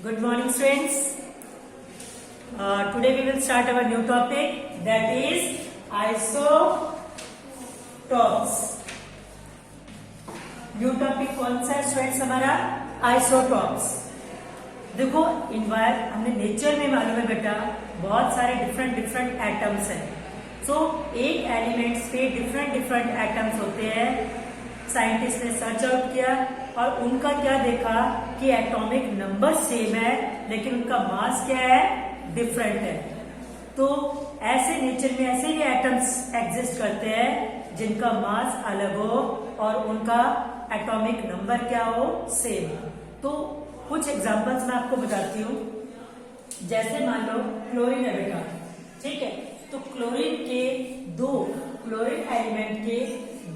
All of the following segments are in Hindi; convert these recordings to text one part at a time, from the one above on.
Good morning, students. Today we will start our new topic, that is isotopes. New topic कौन सा है स्टूडेंट्स हमारा? आइसोटॉप्स. देखो हमने नेचर में मालूम है बेटा बहुत सारे डिफरेंट एटम्स हैं. सो एक एलिमेंट्स पे डिफरेंट एटम्स होते हैं. साइंटिस्ट ने सर्च आउट किया और उनका क्या देखा कि एटॉमिक नंबर सेम है लेकिन उनका मास क्या है, डिफरेंट है. तो ऐसे नेचर में ऐसे ही एटम्स एग्जिस्ट करते हैं जिनका मास अलग हो और उनका एटॉमिक नंबर क्या हो, सेम. तो कुछ एग्जांपल्स मैं आपको बताती हूँ. जैसे मान लो क्लोरीन है बेटा, ठीक है. तो क्लोरीन एलिमेंट के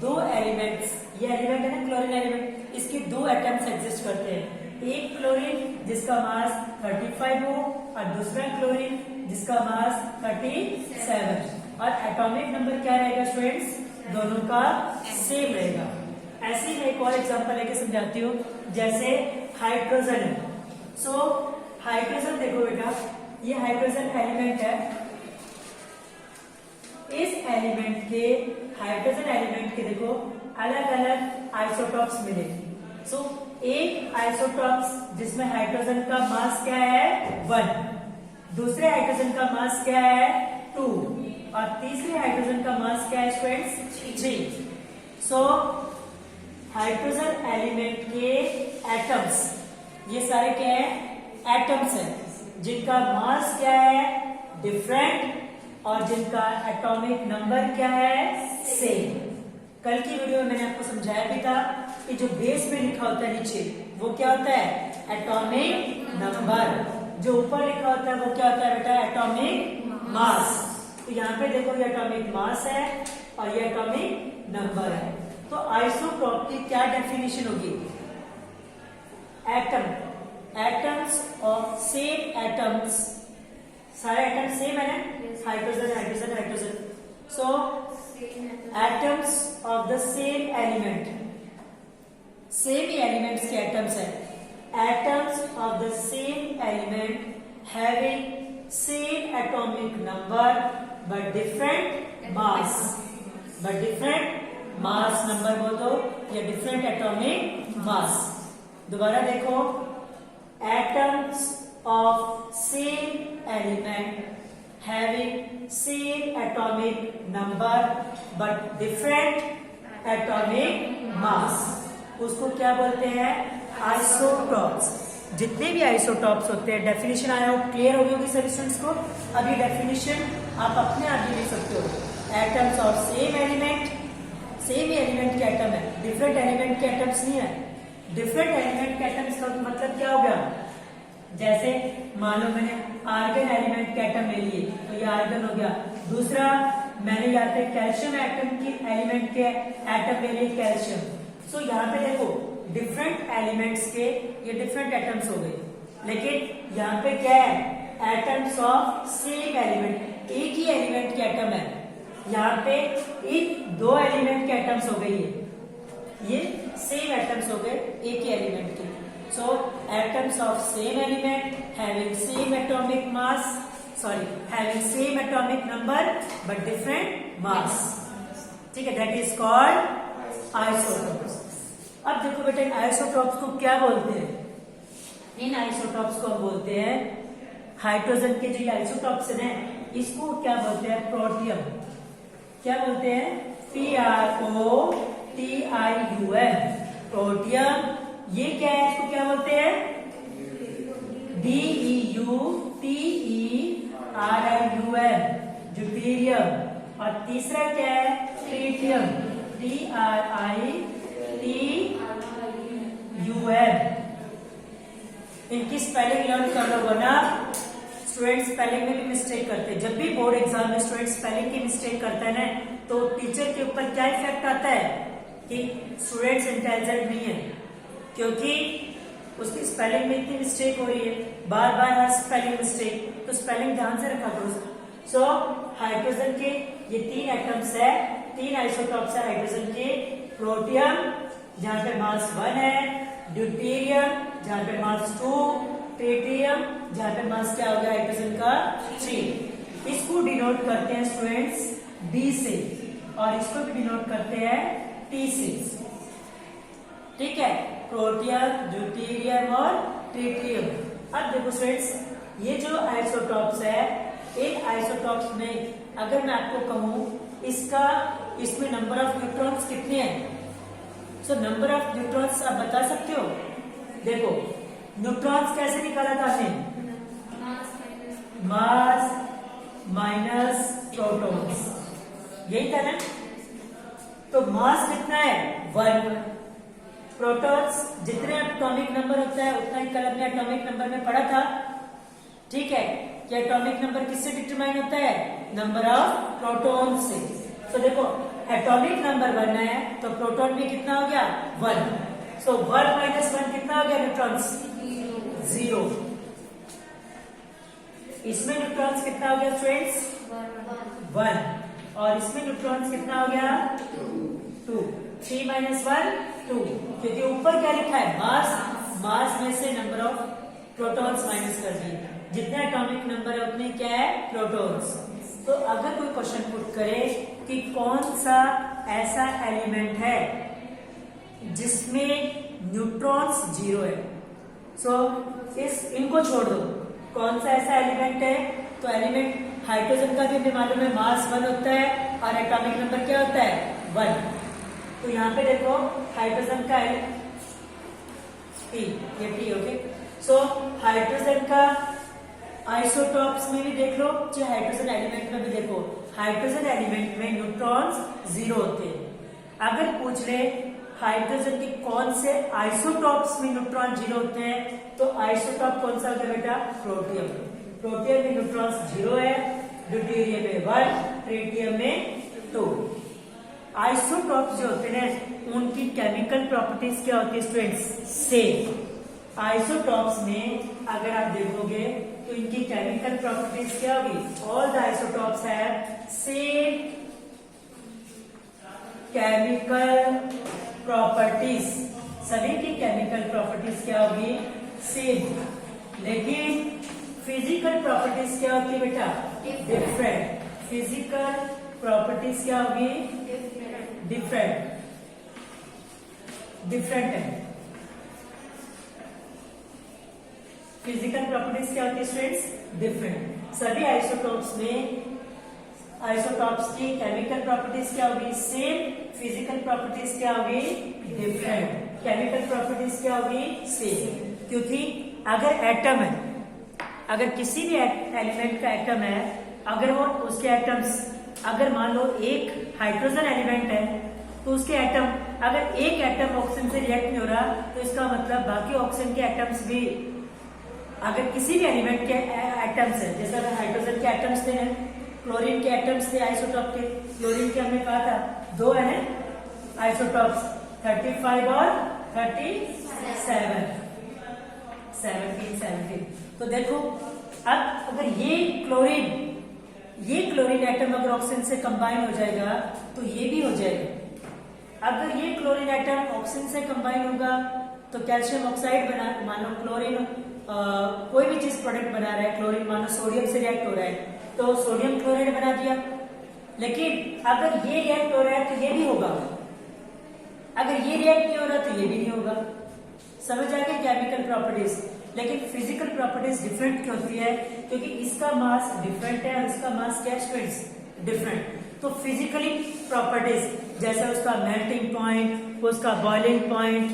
दो एलिमेंट्स, ये एलिमेंट है ना क्लोरीन एलिमेंट, इसके दो एटम्स एग्जिस्ट करते हैं. एक क्लोरीन जिसका मास 35 हो और दूसरा क्लोरीन जिसका मास 37. और एटॉमिक नंबर क्या रहेगा स्टूडेंट्स, दोनों का सेम रहेगा. ऐसे ही मैं एक और एग्जांपल लेके समझाती हूँ. जैसे हाइड्रोजन है. सो हाइड्रोजन देखो बेटा, ये हाइड्रोजन एलिमेंट है. इस हाइड्रोजन एलिमेंट के देखो अलग अलग आइसोटॉप्स मिलेंगे. सो एक आइसोटॉप्स जिसमें हाइड्रोजन का मास क्या है, 1, दूसरे हाइड्रोजन का मास क्या है, 2, और तीसरे हाइड्रोजन का मास क्या है स्टूडेंट्स, 3. सो हाइड्रोजन एलिमेंट के एटम्स, ये सारे क्या है, एटम्स हैं जिनका मास क्या है, डिफरेंट, और जिनका एटॉमिक नंबर क्या है, सेम. कल की वीडियो में मैंने आपको समझाया भी था कि जो बेस पे लिखा होता है नीचे वो क्या होता है, एटॉमिक नंबर. जो ऊपर लिखा होता है वो क्या होता है बेटा, एटॉमिक मास. तो यहाँ पे देखो ये एटॉमिक मास है और ये एटॉमिक नंबर है. तो आइसोटॉप की क्या डेफिनेशन होगी, एटम्स ऑफ सेम एटम्स, सारे एटम सेम है ना, hydrogen. So atoms of the same element, same he elements के एटम्स है. Atoms of the same element having same atomic number but different mass number बोल दो या डिफरेंट एटॉमिक मास. दोबारा देखो, atoms of same element having same atomic number but different atomic mass, उसको क्या बोलते हैं, आइसोटॉप्स. जितने भी आइसोटॉप्स होते हैं, डेफिनेशन आया हो, क्लियर हो गई होगी सभी स्टूडेंट्स को. अभी डेफिनेशन आप अपने आप भी लिख सकते हो. एटम्स ऑफ सेम एलिमेंट के एटम है, डिफरेंट एलिमेंट के एटम्स नहीं है. डिफरेंट एलिमेंट के एटम्स का मतलब क्या हो गया, जैसे मान लो मैंने आर्गन एलिमेंट के एटम ले लिए तो ये आर्गन हो गया. दूसरा मैंने यहाँ पे कैल्शियम एटम की एलिमेंट के एटम ले लिए, कैल्शियम. सो यहाँ पे देखो डिफरेंट एलिमेंट्स के ये डिफरेंट एटम्स हो गए, लेकिन यहाँ पे क्या है, एटम्स ऑफ सेम एलिमेंट, एक ही एलिमेंट के एटम है. यहाँ पे एक दो एलिमेंट के एटम्स हो गई है, ये सेम एटम्स हो गए एक ही एलिमेंट के. So atoms of same element having same atomic number but different mass, ठीक है, that is called isotopes. अब देखो बेटा आइसोटॉप्स को क्या बोलते हैं. इन आइसोटॉप्स को हम बोलते हैं, हाइड्रोजन के जो आइसोटॉप्स है इसको क्या बोलते हैं, प्रोटियम. क्या बोलते हैं, PROTIUM, प्रोटियम. ये क्या है, इसको क्या बोलते हैं, DEUTERIUM, ड्यूटेरियम. और तीसरा क्या है, ट्रिटियम, TRITIUM. इनकी स्पेलिंग लर्न कर लो वरना स्टूडेंट स्पेलिंग में भी मिस्टेक करते हैं. जब भी बोर्ड एग्जाम में स्टूडेंट स्पेलिंग की मिस्टेक करता है ना तो टीचर के ऊपर क्या इफेक्ट आता है कि स्टूडेंट्स इंटेलिजेंट नहीं है, क्योंकि उसकी स्पेलिंग में इतनी मिस्टेक हो रही है, बार हर स्पेलिंग मिस्टेक. तो स्पेलिंग ध्यान से रखा करो. सो हाइड्रोजन के ये 3 एटम्स है, 3 आइसोटॉप्स है हाइड्रोजन के. प्रोटियम जहाँ पे मास 1 है, ड्यूटेरियम जहाँ पे मास 2, ट्रिटियम, जहाँ पे मास क्या हो गया हाइड्रोजन का 3। इसको डिनोट करते हैं स्टूडेंट्स D से और इसको भी डिनोट करते हैं T से। ठीक है, प्रोटियम, ड्यूटेरियम और ट्रिटियम। अब देखो स्टूडेंट्स, ये जो आइसोटॉप्स है, इन आइसोटॉप्स में अगर मैं आपको कहूं इसमें नंबर ऑफ न्यूट्रॉन्स कितने हैं, सो नंबर ऑफ न्यूट्रॉन्स आप बता सकते हो? देखो न्यूट्रॉन्स कैसे निकाला था हमने? मास माइनस प्रोटॉन्स, यही था ना। तो मास कितना है 1, प्रोटॉन्स जितने एटॉमिक नंबर होता है उतना ही कल हमने एटॉमिक नंबर में पढ़ा था। ठीक है, कि एटॉमिक नंबर किससे डिटरमाइन होता है? नंबर ऑफ प्रोटॉन से। तो देखो एटॉमिक नंबर 1 है तो प्रोटॉन भी कितना हो गया 1। सो 1 माइनस 1 कितना हो गया न्यूट्रॉन्स? 0। इसमें न्यूट्रॉन्स कितना हो गया स्टूडेंट्स? 1। और इसमें न्यूट्रॉन्स कितना हो गया 2। 3 माइनस 1 2, क्योंकि ऊपर क्या लिखा है? मास में से नंबर ऑफ प्रोटॉन्स माइनस कर दिए, जितने एटॉमिक नंबर है उतने क्या है प्रोटॉन्स। तो अगर कोई क्वेश्चन पुट करे कि कौन सा ऐसा एलिमेंट है जिसमें न्यूट्रॉन्स 0 है, सो इनको छोड़ दो, कौन सा ऐसा एलिमेंट है? तो एलिमेंट हाइड्रोजन का भी हमें मालूम है मास 1 होता है और एटॉमिक नंबर क्या होता है 1। तो यहाँ पे देखो हाइड्रोजन का T, ये T, ओके। सो हाइड्रोजन का आइसोटॉप्स में भी देख लो, चाहे हाइड्रोजन एलिमेंट में भी देखो, हाइड्रोजन एलिमेंट में न्यूट्रॉन्स 0 होते हैं। अगर पूछ ले हाइड्रोजन के कौन से आइसोटॉप्स में न्यूट्रॉन 0 होते हैं, तो आइसोटॉप कौन सा होता है बेटा? प्रोटियम। प्रोटियम में न्यूट्रॉन्स 0 है, ड्यूटेरियम में 1, ट्रिटियम में 2। आइसोटॉप्स जो होते हैं उनकी केमिकल प्रॉपर्टीज क्या होती है स्टूडेंट्स? सेम। आइसोटॉप्स में अगर आप देखोगे तो इनकी केमिकल प्रॉपर्टीज क्या होगी? All the isotopes have same chemical properties, सभी की केमिकल प्रॉपर्टीज क्या होगी? सेम। लेकिन फिजिकल प्रॉपर्टीज क्या होती है बेटा? डिफरेंट। फिजिकल प्रॉपर्टीज क्या होगी? डिफरेंट है। फिजिकल प्रॉपर्टीज क्या होती है स्टूडेंट्स? डिफरेंट। सभी आइसोटॉप्स की केमिकल प्रॉपर्टीज क्या होगी? सेम। फिजिकल प्रॉपर्टीज क्या होगी? डिफरेंट। केमिकल प्रॉपर्टीज क्या होगी? सेम। क्योंकि अगर एटम है, अगर किसी भी एलिमेंट का एटम है, अगर वो उसके एटम्स, अगर मान लो एक हाइड्रोजन एलिमेंट है तो उसके एटम, अगर एक एटम ऑक्सीजन से रिएक्ट नहीं हो रहा तो इसका मतलब बाकी ऑक्सीजन के एटम्स भी, अगर किसी भी एलिमेंट के एटम्स है, जैसे अगर हाइड्रोजन के एटम्स थे, क्लोरीन के एटम्स थे आइसोटॉप के, क्लोरीन के हमने कहा था 2 है ना आइसोटॉप्स, 35 और 37, 17। तो देखो अब अगर ये क्लोरीन एटम अगर ऑक्सीजन से कंबाइन हो जाएगा तो ये भी हो जाएगा। अगर ये क्लोरीन एटम ऑक्सीजन से कंबाइन होगा तो कैल्शियम ऑक्साइड बना, मानो क्लोरीन कोई भी चीज प्रोडक्ट बना रहा है, क्लोरीन मानो सोडियम से रिएक्ट हो रहा है तो सोडियम क्लोराइड बना दिया। लेकिन अगर ये रिएक्ट हो रहा है तो ये भी होगा, अगर ये रिएक्ट नहीं हो रहा तो ये भी नहीं होगा। समझ आ गई केमिकल प्रॉपर्टीज। लेकिन फिजिकल प्रॉपर्टीज डिफरेंट क्यों होती है? क्योंकि इसका मास डिफरेंट है और इसका मास क्या स्टूडेंट्स? डिफरेंट। तो फिजिकली प्रॉपर्टीज जैसे उसका मेल्टिंग पॉइंट, उसका बॉइलिंग पॉइंट,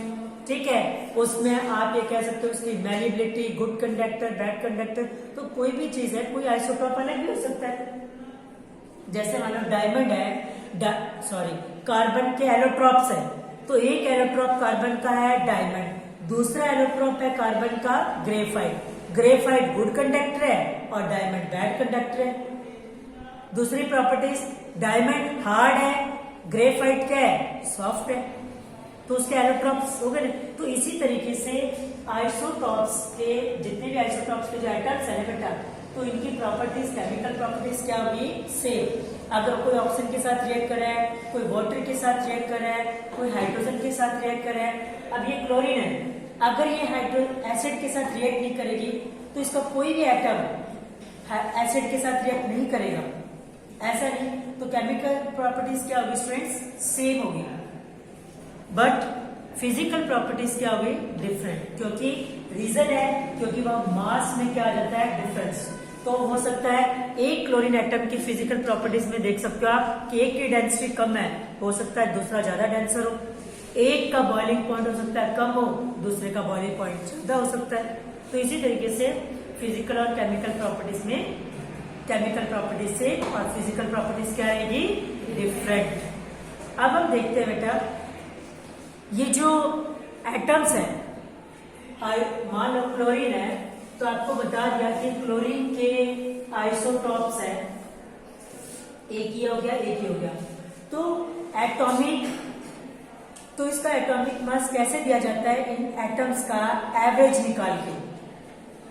ठीक है, उसमें आप ये कह सकते हो उसकी malleability, good conductor, bad conductor. तो कोई भी चीज है, कोई आइसोटॉप अलग भी हो सकता है। जैसे मान लो डायमंड है, कार्बन के एलोट्रॉप्स है, तो एक एलोट्रॉप कार्बन का है डायमंड, दूसरा एलोट्रॉप है कार्बन का ग्रेफाइट। ग्रेफाइट गुड कंडक्टर है और डायमंड बैड कंडक्टर है। दूसरी प्रॉपर्टीज, डायमंड हार्ड है, ग्रेफाइट क्या है? सॉफ्ट है। तो उसके एलोट्रॉप्स हो गए। तो इसी तरीके से आइसोटॉप्स के जितने भी आइसोटॉप्स के जो एटम्स है बेटा, तो इनकी प्रॉपर्टीज, केमिकल प्रॉपर्टीज क्या होगी? सेम। अगर कोई ऑक्सीजन के साथ रिएक्ट कर रहा है, कोई वाटर के साथ रिएक्ट कर रहा है, कोई हाइड्रोजन के साथ रिएक्ट कर रहा है। अब ये क्लोरीन है अगर ये हाइड्रो एसिड के साथ रिएक्ट नहीं करेगी तो इसका कोई भी एटम एसिड के साथ रिएक्ट नहीं करेगा, ऐसा नहीं। तो केमिकल प्रॉपर्टीज क्या होगी स्टूडेंट्स? सेम होगी, बट फिजिकल प्रॉपर्टीज क्या होगी? डिफरेंट। क्योंकि रीजन है क्योंकि वह मास में क्या आ जाता है? डिफरेंस। तो हो सकता है एक क्लोरीन एटम की फिजिकल प्रॉपर्टीज में देख सकते हो आप कि एक की डेंसिटी कम है, हो सकता है दूसरा ज्यादा डेंसर हो। एक का बॉइलिंग पॉइंट हो सकता है कम हो, दूसरे का बॉइलिंग पॉइंट ज्यादा हो सकता है। तो इसी तरीके से फिजिकल और केमिकल प्रॉपर्टीज में, केमिकल प्रॉपर्टीज से और फिजिकल प्रॉपर्टीज क्या रहेगी? डिफरेंट। अब हम देखते हैं बेटा, ये जो एटम्स है, मान लो क्लोरीन है, तो आपको बता दिया कि क्लोरीन के आइसोटॉप्स है, एक ही हो गया, एक ही हो गया। तो एटॉमिक, तो इसका एटॉमिक मास कैसे दिया जाता है? इन एटम्स का एवरेज निकाल के।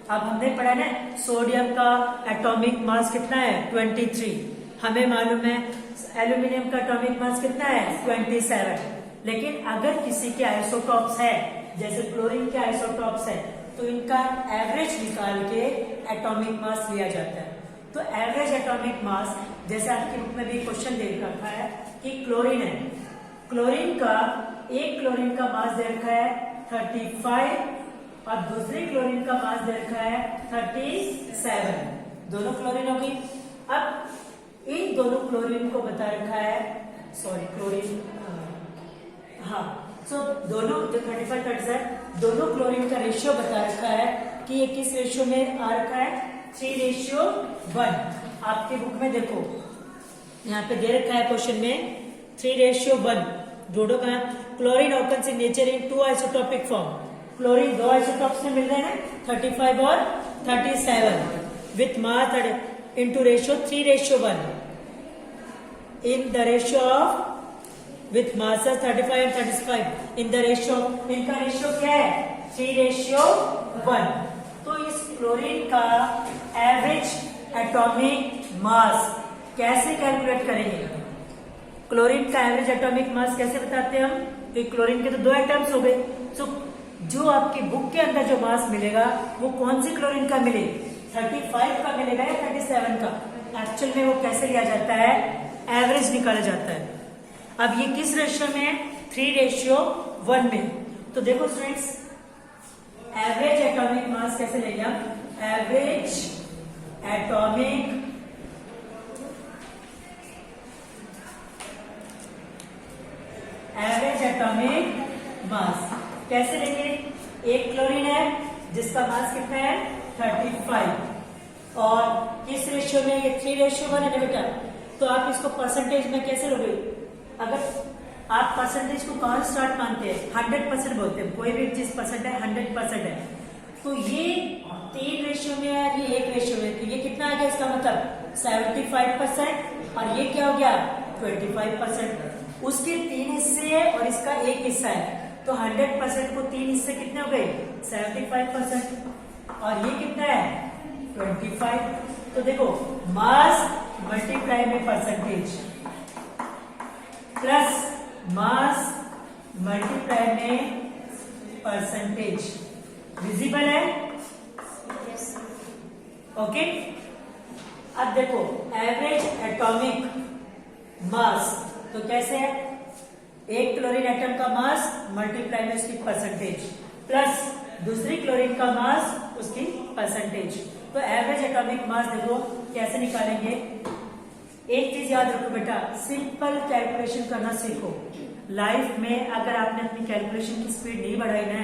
अब हमने पढ़ा ना सोडियम का एटॉमिक मास कितना है? 23। हमें मालूम है एल्यूमिनियम का एटॉमिक मास कितना है? 27। लेकिन अगर किसी के आइसोटॉप्स है, जैसे क्लोरीन के आइसोटॉप्स है, तो इनका एवरेज निकाल के एटॉमिक मास लिया जाता है। तो एवरेज एटॉमिक मास, जैसे आपकी बुक में भी क्वेश्चन दे रखा है कि क्लोरीन है, क्लोरीन का एक क्लोरीन का मास दे रखा है 35 और दूसरे क्लोरीन का मास दे रखा है 37। दोनों क्लोरीन होगी। अब इन दोनों क्लोरीन को बता रखा है, सॉरी क्लोरीन, हाँ, सो दोनों जो 35 37 दोनों क्लोरीन का रेशियो बता रखा है कि ये किस रेशियो में आ रखा है? 3:1। आपके बुक में देखो यहाँ पे दे रखा है क्वेश्चन में 3:1। जोड़ो का chlorine occurs in nature in 2 isotopic form. Chlorine 2 isotopes में मिल रहे हैं 35 और 37 with mass into ratio 3:1 in the ratio of with masses 35 and 35 in the ratio, इनका रेशियो क्या है? 3:1। तो इस क्लोरीन का एवरेज एटॉमिक मास कैसे कैलकुलेट करेंगे? क्लोरीन का एवरेज एटॉमिक मास कैसे बताते हैं हम? तो क्लोरीन के तो 2 एटम्स हो गए, तो जो आपकी बुक के अंदर जो मास मिलेगा वो कौन सी क्लोरीन का मिले? 35 का मिलेगा या 37 का? एक्चुअल में वो कैसे लिया जाता है? एवरेज निकाला जाता है। अब ये किस रेशियो में है? 3:1 में। तो देखो स्टूडेंट्स, एवरेज एटॉमिक मास कैसे लेंगे हम? एवरेज एटॉमिक मास कैसे लेंगे? एक क्लोरीन है जिसका मास कितना है? 35 और किस रेशियो में? ये 3:1 है बेटा। तो आप इसको परसेंटेज में कैसे लोगे? अगर आप परसेंटेज को कौन स्टार्ट मानते हैं? 100% बोलते हैं, कोई भी चीज परसेंट है 100% है। तो ये 3 रेशियो में है, ये 1 रेशियो में, तो ये कितना आ गया? इसका मतलब 75% और ये क्या हो गया? 25%। उसके 3 हिस्से है और इसका 1 हिस्सा है, तो 100% को 3 हिस्से कितने हो गए? 75%। और ये कितना है? 25। तो देखो मास मल्टीप्लाई में परसेंटेज प्लस मास मल्टीप्लाई में परसेंटेज विजिबल है? ओके। अब देखो एवरेज एटॉमिक मास तो कैसे है? एक क्लोरीन एटम का मास मल्टीप्लाई में उसकी परसेंटेज प्लस दूसरी क्लोरीन का मास उसकी परसेंटेज। तो एवरेज एटॉमिक मास देखो कैसे निकालेंगे? एक चीज याद रखो बेटा, सिंपल कैलकुलेशन करना सीखो। लाइफ में अगर आपने अपनी कैलकुलेशन की स्पीड नहीं बढ़ाई ना,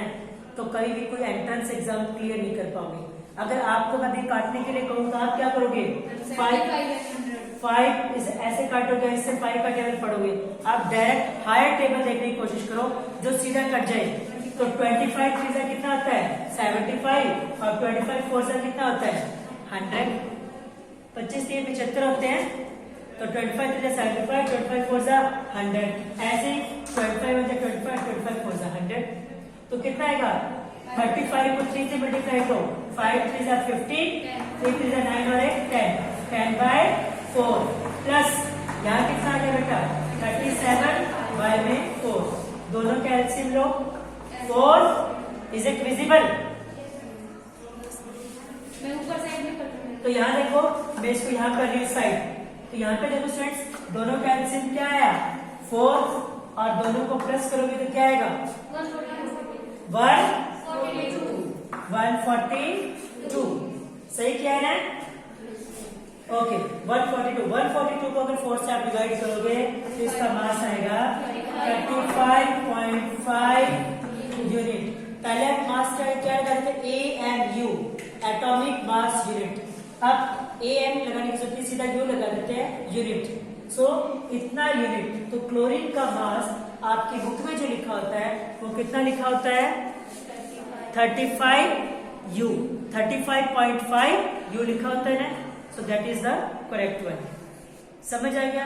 तो कभी भी कोई एंट्रेंस एग्जाम क्लियर नहीं कर पाओगे। अगर आपको मैं काटने के लिए कहूँ तो आप क्या करोगे? 5 ऐसे काटोगे, इससे 5 का टेबल पढ़ोगे। आप डायरेक्ट हायर टेबल देखने की कोशिश करो जो सीधा कट जाए। तो 25 3 कितना होता है? 75 और 25 4 से कितना होता है? 100। 25 3 75 होते हैं, तो 25 3 75, 25 4 से 100। ऐसे 25 1 25, 25 4 से 100। तो कितना आएगा? 35 को 3 से मल्टीप्लाई करो, 5 3 से 15, 3 3 से 9 और 1 10, 10/4 प्लस यहाँ कितना आ गया बेटा? 37 y में 4। दोनों का LCM low, 4 is it visible? मैं ऊपर साइड में कर दूंगी। तो यहाँ देखो, मैं इसको यहाँ कर रही हूँ साइड, तो यहाँ पे देखो स्टूडेंट्स, दोनों का एलसीएम क्या आया 4, और दोनों को प्लस करोगे तो क्या आएगा 142। सही क्या है ना? ओके 142 को अगर 4 से आप डिवाइड करोगे तो इसका मास आएगा 35.5 यूनिट। पहले आप मास क्या करते थे? AMU, atomic mass unit. अब AM लगाने की जरूरत नहीं, सीधा U लगा देते हैं, यूनिट। सो इतना यूनिट। तो क्लोरीन का मास आपकी बुक में जो लिखा होता है वो कितना लिखा होता है? 35U, 35.5 U लिखा होता है ना। So that is the correct one. समझ आ गया?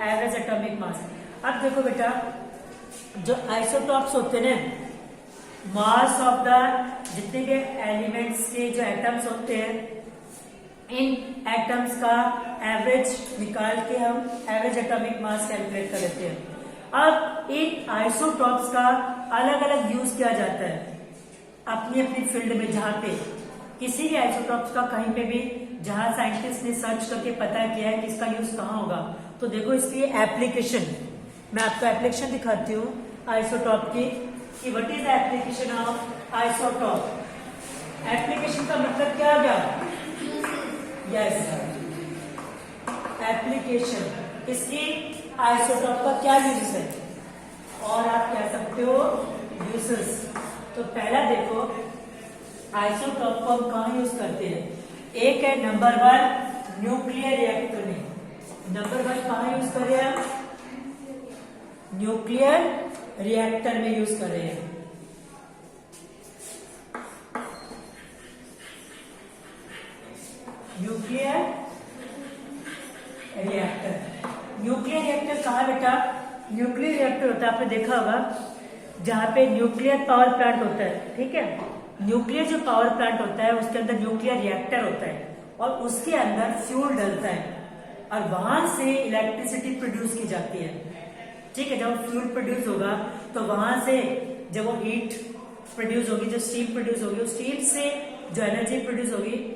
Average atomic mass. अब देखो बेटा, जो आइसोटॉप्स होते हैं ना, मास ऑफ द जितने भी एलिमेंट्स के जो एटम्स होते हैं, इन एटम्स का एवरेज निकाल के हम एवरेज एटॉमिक मास कैलकुलेट कर लेते हैं। अब इन आइसोटॉप्स का अलग अलग यूज किया जाता है अपनी अपनी फील्ड में। जहां पे किसी भी आइसोटॉप्स का कहीं पे भी जहां साइंटिस्ट ने सर्च करके पता किया है कि इसका यूज कहाँ होगा, तो देखो इसकी एप्लीकेशन, मैं आपको एप्लीकेशन दिखाती हूँ आइसोटॉप की, कि what is the application of isotope. Application का मतलब क्या हो गया? Yes, application. इसकी आइसोटॉप का क्या यूज है, और आप कह सकते हो यूजेस। तो पहला देखो, आइसोटॉप को हम कहाँ यूज करते हैं? एक है नंबर 1 न्यूक्लियर रिएक्टर में। नंबर 1 कहाँ यूज कर रहे हैं? न्यूक्लियर रिएक्टर में यूज कर रहे हैं। Nuclear reactor. न्यूक्लियर रिएक्टर कहाँ बेटा? न्यूक्लियर रिएक्टर होता है, आपने देखा होगा, जहां पे न्यूक्लियर पावर प्लांट होता है, ठीक है। न्यूक्लियर जो पावर प्लांट होता है उसके अंदर न्यूक्लियर रिएक्टर होता है, और उसके अंदर फ्यूल डलता है, और वहां से इलेक्ट्रिसिटी प्रोड्यूस की जाती है, ठीक है। जब फ्यूल प्रोड्यूस होगा तो वहां से जब वो हीट प्रोड्यूस होगी, जो स्टीम प्रोड्यूस होगी, उस स्टीम से जो एनर्जी प्रोड्यूस होगी,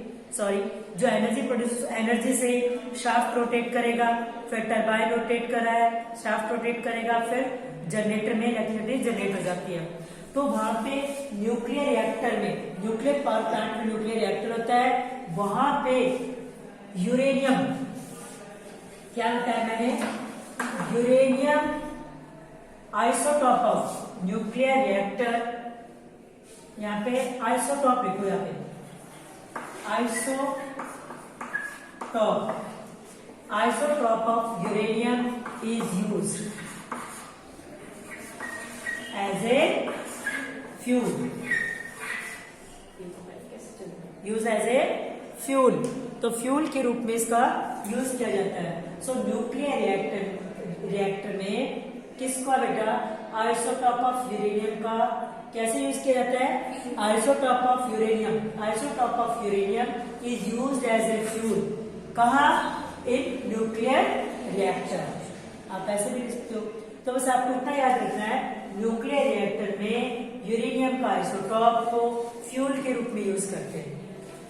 जो एनर्जी प्रोड्यूस, एनर्जी से शाफ्ट रोटेट करेगा, फिर टरबाइन रोटेट कर रहा है, शाफ्ट रोटेट करेगा, फिर जनरेटर में इलेक्ट्रिसिटी जनरेट हो जाती है। तो वहां पे न्यूक्लियर रिएक्टर में, न्यूक्लियर पावर प्लांट में न्यूक्लियर रिएक्टर होता है, वहां पे यूरेनियम, क्या बताया मैंने? Uranium isotope of nuclear reactor, यहाँ पे आइसोटॉप लिखो, यहाँ पे isotope of uranium is used as a fuel, use as a fuel. तो फ्यूल के रूप में इसका यूज किया जाता है। सो न्यूक्लियर रिएक्टर में किसका बेटा? आइसोटॉप ऑफ यूरेनियम का कैसे यूज किया जाता है? Isotope of uranium, isotope of uranium is used as a fuel. कहा? In nuclear reactor. आप ऐसे भी लिख सकते हो। तो बस आपको इतना याद रखना है, न्यूक्लियर रिएक्टर में यूरेनियम का आइसोटॉप को फ्यूल के रूप में यूज करते हैं।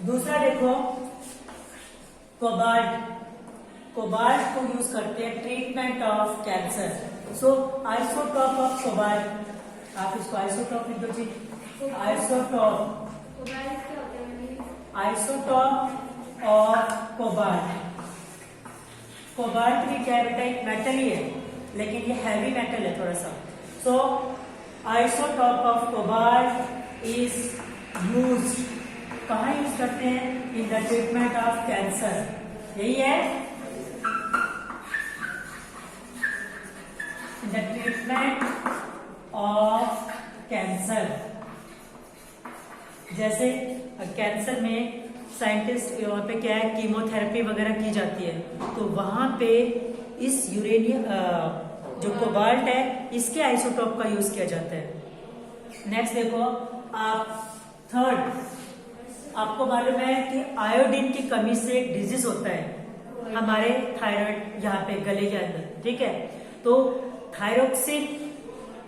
दूसरा देखो, कोबाल्ट, कोबाल्ट को यूज करते हैं treatment of cancer. So isotope of cobalt, आप इसको आइसोटॉप लिख दो जी, isotope, isotope of cobalt. Cobalt भी क्या है बेटा? एक मेटल ही है, लेकिन ये हैवी मेटल है थोड़ा सा। So isotope of cobalt is used, कहाँ यूज करते हैं? In the treatment of cancer. यही है, in the treatment of cancer. जैसे कैंसर में साइंटिस्ट वहां पे क्या है, कीमोथेरेपी वगैरह की जाती है, तो वहां पे इस यूरेनियम जो कोबाल्ट है, इसके आइसोटॉप का यूज किया जाता है। नेक्स्ट देखो आप, थर्ड, आपको मालूम है कि आयोडीन की कमी से एक डिजीज होता है हमारे थायराइड, यहाँ पे गले के अंदर, ठीक है। तो थायरोक्सिन,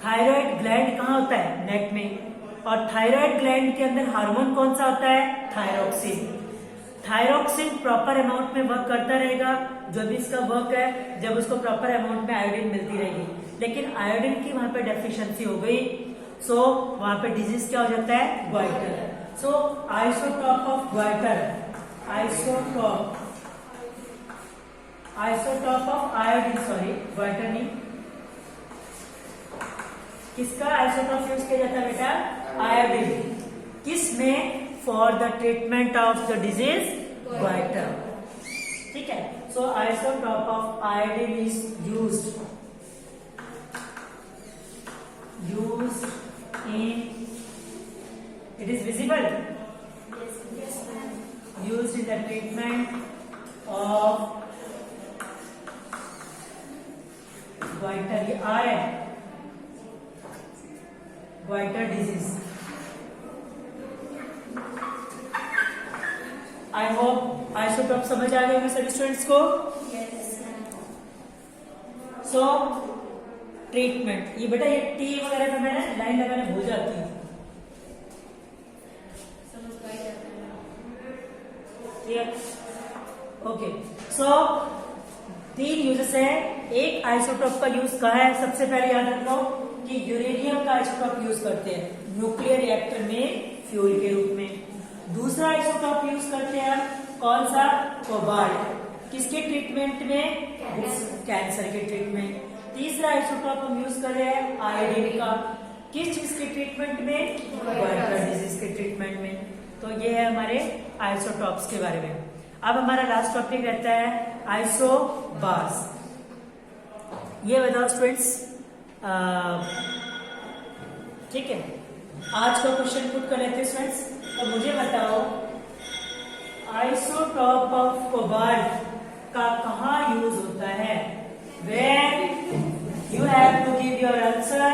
थायराइड ग्लैंड कहाँ होता है? नेक में। और थायराइड ग्लैंड के अंदर हार्मोन कौन सा होता है? थायरोक्सिन। थायरोक्सिन प्रॉपर अमाउंट में वर्क करता रहेगा, जो भी इसका वर्क है, जब उसको प्रॉपर अमाउंट में आयोडीन मिलती रहेगी। लेकिन आयोडीन की वहां पे डेफिशिएंसी हो गई, सो वहां पे डिजीज क्या हो जाता है? Goitre. So isotope of goitre, isotope of iodine, sorry goitre नहीं, किसका आइसोटॉप यूज किया जाता है बेटा? आयोडीन। किस में? For the treatment of the disease goitre. ठीक है, so isotope of iodine is used in, it is visible, used in the treatment of goiter, ये आ रहा है, goiter disease। I hope isotope समझ आ गए होंगे सभी स्टूडेंट्स को। सो ट्रीटमेंट, ये बेटा ये टी वगैरह पे मैंने लाइन लगाने भूल जाती हूँ। ओके, सो 3 यूजेस है। एक आइसोटॉप का यूज कहा है, सबसे पहले याद रख लो कि यूरेनियम का आइसोटॉप यूज करते हैं न्यूक्लियर रिएक्टर में फ्यूल के रूप में। दूसरा आइसोटॉप यूज करते हैं कौन सा? कोबाल्ट। किसके ट्रीटमेंट में? कैंसर के ट्रीटमेंट। तीसरा आइसोटॉप हम यूज कर रहे हैं आयोडीन का, किस चीज के ट्रीटमेंट में? ग्वाइटर डिजीज के ट्रीटमेंट में। तो ये है हमारे आइसोटॉप्स के बारे में। अब हमारा लास्ट टॉपिक रहता है आइसोबार्स। ये बताओ स्टूडेंट्स, ठीक है, आज का क्वेश्चन पुट कर लेते हैं स्टूडेंट्स। तो मुझे बताओ आइसोटॉप ऑफ कोबाल्ट का कहाँ यूज होता है? Where you have to give your answer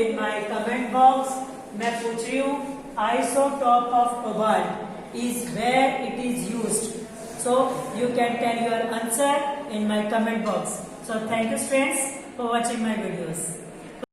in my comment box। मैं पूछ रही हूँ isotop of cobalt is where it is used, so you can tell your answer in my comment box। So thank you students for watching my videos।